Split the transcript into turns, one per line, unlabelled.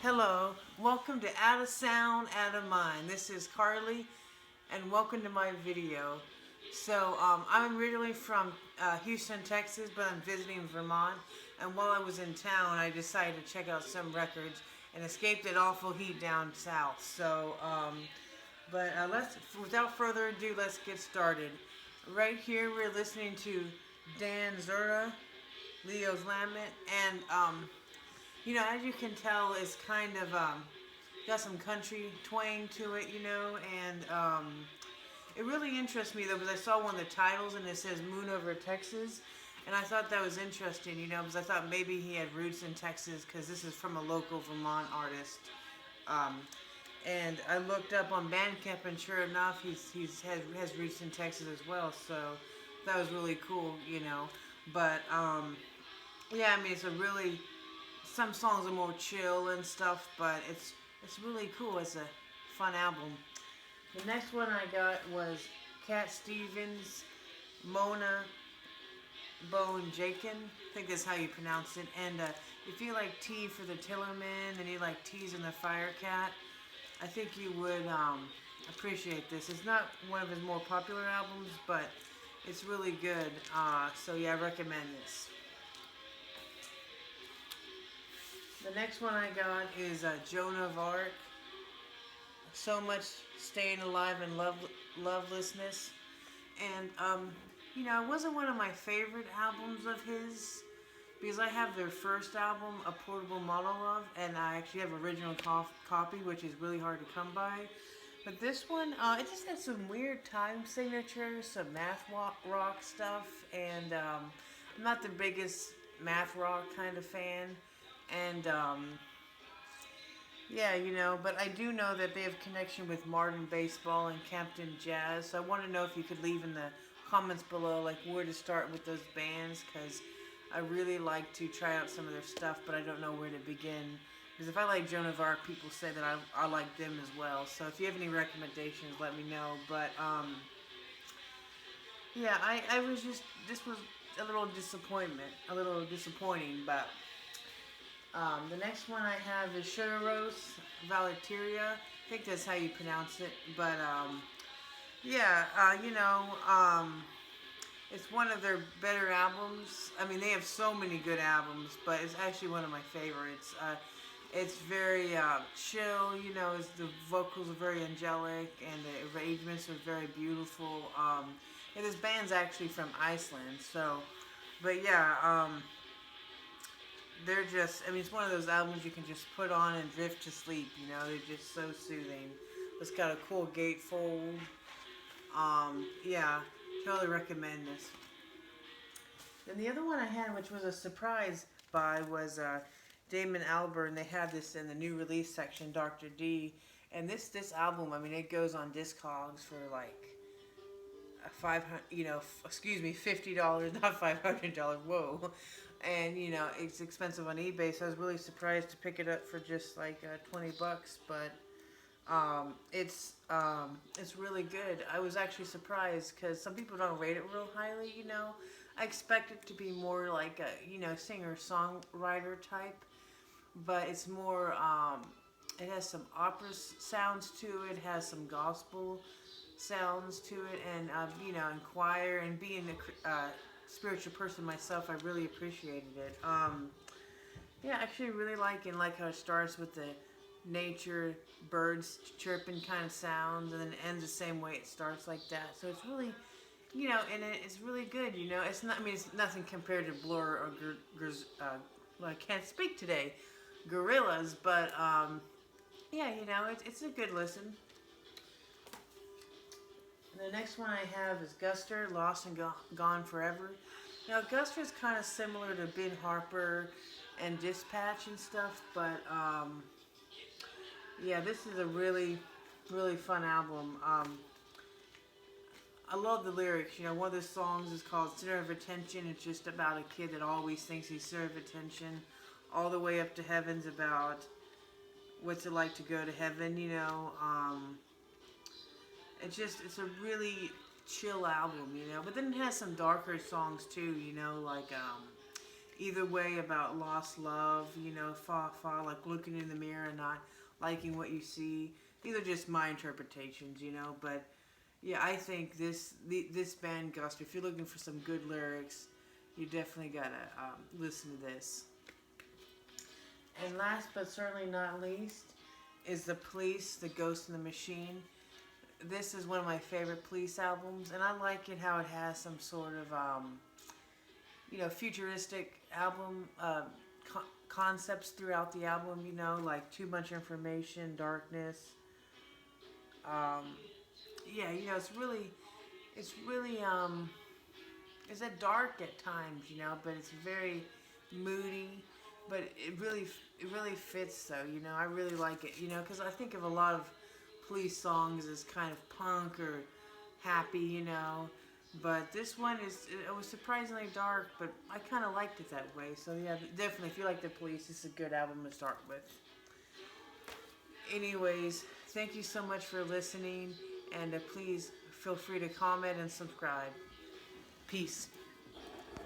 Hello, welcome to Out of Sound, Out of Mind. This is Carly, and welcome to my video. I'm originally from Houston, Texas, but I'm visiting Vermont. And while I was in town, I decided to check out some records and escape that awful heat down south. Without further ado, let's get started. Right here, we're listening to Dan Zura, Leo's Lament, and as you can tell, it's kind of got some country twang to it, and it really interests me though because I saw one of the titles and it says "Moon Over Texas," and I thought that was interesting, because I thought maybe he had roots in Texas because this is from a local Vermont artist. Um, and I looked up on Bandcamp, and sure enough, has roots in Texas as well. So that was really cool. But yeah, I mean, it's a really some songs are more chill and stuff, but it's really cool. It's a fun album. The next one I got was Cat Stevens, Mona Bone Jakin. I think that's how you pronounce it. And if you like Tea for the Tillerman and you like Teas in the Fire Cat, I think you would appreciate this. It's not one of his more popular albums, but it's really good. So yeah, I recommend this. The next one I got is Joan of Arc. So much staying alive and lovelessness, and it wasn't one of my favorite albums of his because I have their first album, A Portable Model of, and I actually have original copy, which is really hard to come by. But this one, it just has some weird time signatures, some math rock stuff, and I'm not the biggest math rock kind of fan. And yeah, but I do know that they have connection with Martin Baseball and Captain Jazz. So I want to know if you could leave in the comments below, like where to start with those bands, because I really like to try out some of their stuff, but I don't know where to begin. Because if I like Joan of Arc, people say that I like them as well. So if you have any recommendations, let me know. But yeah, I was just this was a little disappointing, but. The next one I have is Sugaros Valeteria. I think that's how you pronounce it. But yeah, it's one of their better albums. I mean, they have so many good albums, but it's actually one of my favorites. It's very chill. The vocals are very angelic, and the arrangements are very beautiful. And this band's actually from Iceland, so. But yeah. They're just, I mean, it's one of those albums you can just put on and drift to sleep, they're just so soothing. It's got a cool gatefold. Yeah, totally recommend this. And the other one I had, which was a surprise buy, was Damon Albarn. They had this in the new release section, Dr. D. And this album, I mean, it goes on Discogs for like $50, not $500. Whoa. And it's expensive on eBay, so I was really surprised to pick it up for just like $20. But it's really good. I was actually surprised because some people don't rate it real highly. I expect it to be more like a singer songwriter type, but it's more. It has some opera sounds to it. Has some gospel sounds to it, and and choir, and being a spiritual person myself, I really appreciated it. Yeah, actually really like how it starts with the nature, birds chirping kind of sounds, and then it ends the same way it starts like that. So it's really, and it's really good. It's not. I mean, it's nothing compared to Blur or well, I can't speak today, Gorillas, but yeah, it's a good listen. The next one I have is Guster, Lost and Gone Forever. Now, Guster's kind of similar to Ben Harper and Dispatch and stuff, but yeah, this is a really, really fun album. I love the lyrics. One of the songs is called Center of Attention. It's just about a kid that always thinks he's center of attention. All the way up to heaven's about what's it like to go to heaven, it's a really chill album, but then it has some darker songs too, like either way about lost love, like looking in the mirror and not liking what you see. These are just my interpretations, but yeah, I think this band Guster, if you're looking for some good lyrics, you definitely gotta listen to this. And last but certainly not least is The Police, The Ghost in the Machine. This is one of my favorite Police albums, and I like it how it has some sort of futuristic album concepts throughout the album. Like too much information, darkness. Yeah, it's really it's a dark at times, but it's very moody. But it really fits though, I really like it, because I think of a lot of Police songs as kind of punk or happy, but this one it was surprisingly dark, but I kind of liked it that way. So yeah, definitely if you like the Police, this is a good album to start with. Anyways, thank you so much for listening, and please feel free to comment and subscribe. Peace.